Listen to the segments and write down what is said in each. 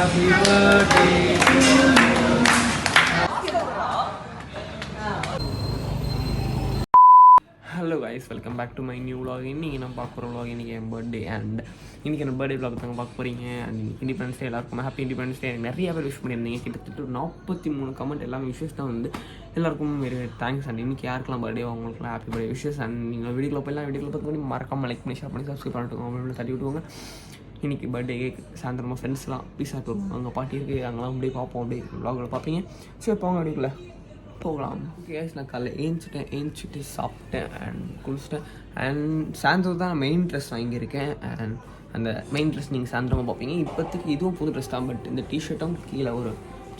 Happy birthday to you. Hello guys, welcome back to my new vlog. இன்றைக்கி நான் பார்க்க போகிற vlog இன்றைக்கி என் பர்த்டே. அண்ட் இன்றைக்கி என் பர்த்டே vlog தாங்க பார்க்க போகிறீங்க. அண்ட் இண்டிபெண்டன்ஸ் டே எல்லாருக்கும் ஹாப்பி இண்டிபெண்டன்ஸ் டே. எனக்கு நிறைய பேர் விஷ் பண்ணியிருந்தீங்க. கிட்டத்தட்ட 43 கமெண்ட் எல்லாமே விஷஸ் தான் வந்து எல்லாருக்கும் வெரி தேங்க்ஸ். அண்ட் இன்றைக்கி யாருக்கெல்லாம் பர்த்டே அவங்களுக்குலாம் ஹாப்பி பர்த்டே விஷஸ். அண்ட் நீங்கள் வீடியோவில் போய்லாம் வீடியோவில் பார்த்து மறக்காமல் லைக் பண்ணி ஷேர் பண்ணி சப்ஸ்கிரைப் பண்ணிட்டு அப்படின்னு தட்டி விட்டுவாங்க. இன்றைக்கி பர்த்டே சாயந்தரமாக ஃப்ரெண்ட்ஸ்லாம் பீஸா வருவாங்க. அங்கே பாட்டி இருக்குது, அங்கெல்லாம் அப்படியே பார்ப்போம். அப்படியே vlogல பார்ப்பீங்க. சரி போங்க வீடியோக்குள்ள போகலாம். ஓகே, நான் காலைல ஏஞ்சிட்டு சாப்பிட்டேன் அண்ட் குளிச்சிட்டேன். அண்ட் சாயந்தரம் தான் மெயின் ட்ரெஸ் வாங்கியிருக்கேன். அண்ட் அந்த மெயின் ட்ரெஸ் நீங்கள் சாயந்தரமாக பார்ப்பீங்க. இப்போதைக்கு இதுவும் புது ட்ரெஸ் தான். பட் இந்த டிஷர்ட்டும் கீழே ஒரு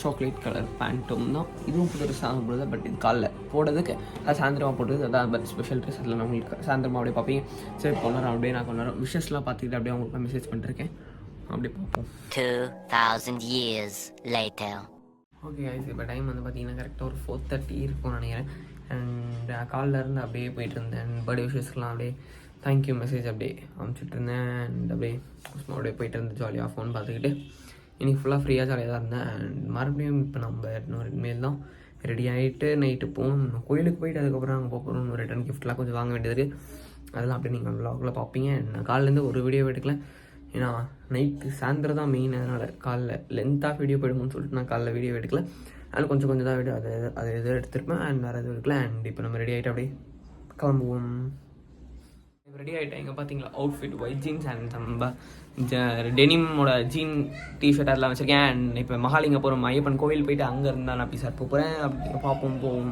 சாக்லேட் கலர் பேண்ட்டும் தான். இதுவும் புது ட்ரெஸ் தான் போடுது. பட் இது காலைல போடுறதுக்கு அது சாயந்தரமாக போடுறது அதான் பட் ஸ்பெஷல் ட்ரெஸ். அதில் நான் உங்களுக்கு சாயந்தரமாக அப்படியே பார்ப்பீங்க. சரி கொண்டாரம் அப்படியே நான் கொண்டாரம் விஷஸ்லாம் பார்த்துக்கிட்டு அப்படியே உங்களுக்கு மெசேஜ் பண்ணிருக்கேன். அப்படியே பார்ப்போம். 2000 years later. ஓகே கைஸ், இப்போ டைம் வந்து பார்த்தீங்கன்னா கரெக்டாக ஒரு 4:30 இருக்கும்னு நினைக்கிறேன். அண்ட் காலிலேருந்து அப்படியே போயிட்டு இருந்தேன். அண்ட் பர்த்டே விஷஸ்க்கெலாம் அப்படியே தேங்க்யூ மெசேஜ் அப்படியே அனுப்பிச்சிட்டு இருந்தேன். அண்ட் அப்படியே சும்மா அப்படியே போயிட்டு இருந்தேன் ஜாலியாக ஃபோன் பார்த்துக்கிட்டு. இன்றைக்கி ஃபுல்லாக ஃப்ரீயாக ஜாலியாக தான் இருந்தேன். அண்ட் மறுபடியும் இப்போ நம்ம இன்னொரு இனிமேல் தான் ரெடி ஆகிட்டு நைட்டு போகணும். கோயிலுக்கு போயிட்டு அதுக்கப்புறம் அங்கே போகணும். ஒரு ரிட்டன் கிஃப்ட்லாம் கொஞ்சம் வாங்க வேண்டியது. அதெல்லாம் அப்படியே நீங்கள் vlogல பார்ப்பீங்க. நான் காலிலேருந்து ஒரு வீடியோ எடுக்கல, ஏன்னா நைட்டு சாயந்தரம் தான் மெயின். அதனால் காலைல லென்த்தாக வீடியோ போயிடுமோன்னு சொல்லிட்டு நான் காலைல வீடியோ எடுக்கல. அதில் கொஞ்சம் தான் வீடியோ அது எதுவும் எடுத்துருப்பேன். அண்ட் வேறு எதுவும் எடுக்கல. அண்ட் இப்போ நம்ம ரெடி ஆகிட்டு அப்படியே கிளம்புவோம். இப்போ ரெடி ஆகிட்டேன். இங்கே பார்த்தீங்களா அவுட்ஃபிட் ஒயிட் ஜீன்ஸ் அண்ட் நம்ம டெனிமோட ஜீன் டிஷர்ட் அதெல்லாம் வச்சுருக்கேன். அண்ட் இப்போ மகாலிங்க போகிறோம். ஐயப்பன் கோவில் போயிட்டு அங்கே இருந்தால் நான் பீஸா போகிறேன். அப்படி பார்ப்போம் போவோம்.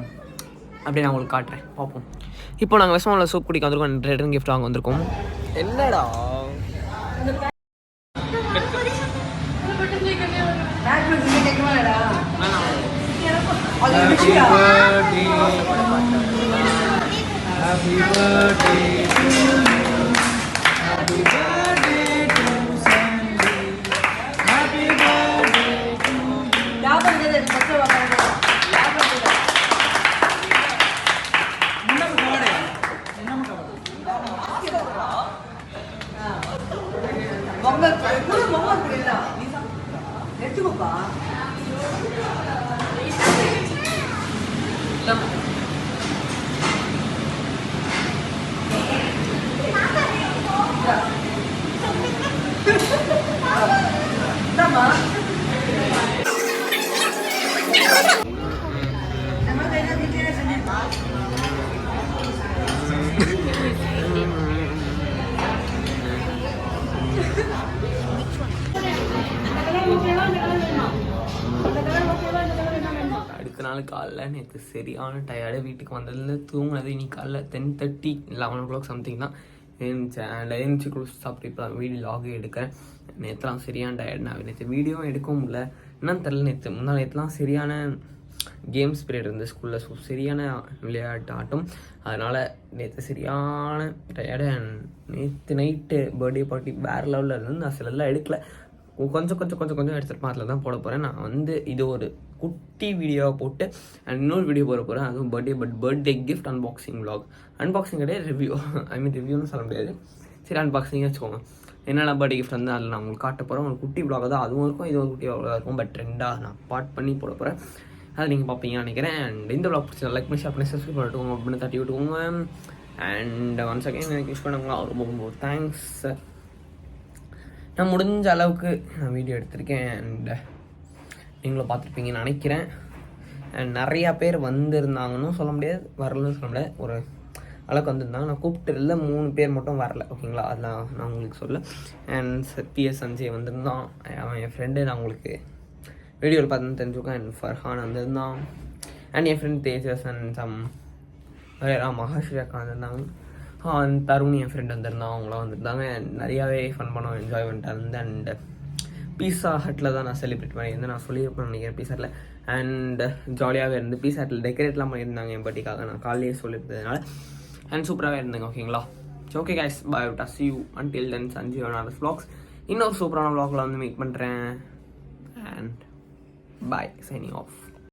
அப்படியே நான் உங்களுக்கு காட்டுறேன், பார்ப்போம். இப்போ நாங்கள் வெஸ்மாலில் சூப் குடிக்க வந்திருக்கோம். ரிட்டன் கிஃப்ட் வாங்க வந்திருக்கோம். என்னடா Happy birthday to you. Happy birthday to Sandy. Happy birthday to you. யாபந்தது பச்சை வாங்க. யாபந்தது. இன்னும் போடே. இன்னும் போடே. பொங்கல் பொங்கல் புரியல. நீ எடுத்துக்கோப்பா. அடுத்த நாள் காலைல நேற்று சரியான டயர்டு. வீட்டுக்கு வந்ததுல தூங்கினது இன்னைக்கு காலைல 10:30 11 o'clock சம்திங் தான் எழுந்துச்சேன். அண்ட் எழுந்துச்சு குளிச்சு சாப்பிட்டு இப்போ வீடியோ லாகே எடுக்கிறேன். நேற்றுலாம் சரியான டயர்டு. நான் நேற்று வீடியோவும் எடுக்கவும் முடியல. என்னன்னு தெரில, நேற்றுலாம் சரியான கேம்ஸ் பீரியட் இருந்தது ஸ்கூலில். ஸோ சரியான விளையாட்டு ஆட்டம். அதனால் நேற்று சரியான டயர்டு. அண்ட் நேற்று நைட்டு பர்த்டே பார்ட்டி வேறு லெவலில் இருந்து நான் சிலெல்லாம் எடுக்கல. கொஞ்சம் எடுத்துருப்பேன். அதில் தான் போட போகிறேன். நான் வந்து இது ஒரு குட்டி வீடியோவை போட்டு அண்ட் இன்னொரு வீடியோ போட போகிறேன். அதுவும் birthday gift unboxing vlog. Unboxing கிடையாது, ரிவ்யூ. ரிவ்யூன்னு சொல்ல முடியாது, சரி அன்பாக்சிங் வச்சுக்கோங்க. என்னென்ன பர்த்டே கிஃப்ட் வந்து அதில் நான் உங்களுக்கு காட்ட போகிறேன். ஒரு குட்டி vlog தான் அதுவும் இருக்கும், இது ஒரு குட்டி vlog இருக்கும். பட் ரெண்டாக நான் பார்ட் பண்ணி போட போகிறேன். அதை நீங்கள் பார்ப்பீங்கன்னு நினைக்கிறேன். அண்ட் இந்த vlog பிடிச்சா லைக் பண்ணி ஷேர் பண்ணி சப்ஸ்கிரைப் பண்ணிட்டுவோங்க அப்படின்னு தட்டி விட்டுக்கோங்க. அண்ட் ஒன்ஸ் அகைன் எனக்கு விஷ் பண்ணுங்களா ரொம்ப தேங்க்ஸ். நான் முடிஞ்ச அளவுக்கு நான் வீடியோ எடுத்திருக்கேன். அண்ட் நீங்களும் பார்த்துருப்பீங்கன்னு நினைக்கிறேன். அண்ட் நிறையா பேர் வந்திருந்தாங்கன்னு சொல்ல முடியாது, வரலன்னு சொல்ல முடியாது, ஒரு அளவுக்கு வந்திருந்தாங்க. நான் கூப்பிட்டுல 3 பேர் மட்டும் வரல, ஓகேங்களா? அதெல்லாம் நான் உங்களுக்கு சொல்ல. அண்ட் PS சஞ்சய் வந்திருந்தான், அவன் என் ஃப்ரெண்டு. நான் உங்களுக்கு வீடியோவில் பார்த்து தெரிஞ்சுக்கேன். அண்ட் ஃபர்ஹான் வந்திருந்தான். And N friend Tejas and Mahasri அக்கா வந்திருந்தாங்க. தருண் என் ஃப்ரெண்ட் வந்திருந்தான், அவங்களாம் வந்திருந்தாங்க. நிறையாவே ஃபன் பண்ணோம், என்ஜாய் பண்ணிட்டு இருந்தேன். அண்ட் பீஸா ஹட்டில் தான் நான் செலிப்ரேட் பண்ணியிருந்தேன். நான் சொல்லியிருப்பேன் நினைக்கிறேன் பீஸா ஹட்டில். அண்ட் ஜாலியாகவே இருந்து பீஸா ஹட்டில் டெக்கரேட்லாம் பண்ணியிருந்தாங்க என் பர்த்டேக்காக. நான் காலையே சொல்லியிருந்ததுனால அண்ட் சூப்பராகவே இருந்தேங்க, ஓகேங்களா? Okay guys, bye to see you until then. Sanjay another vlogs. இன்னொரு சூப்பரான vlogல வந்து மீட் பண்ணுறேன். And bye, signing of.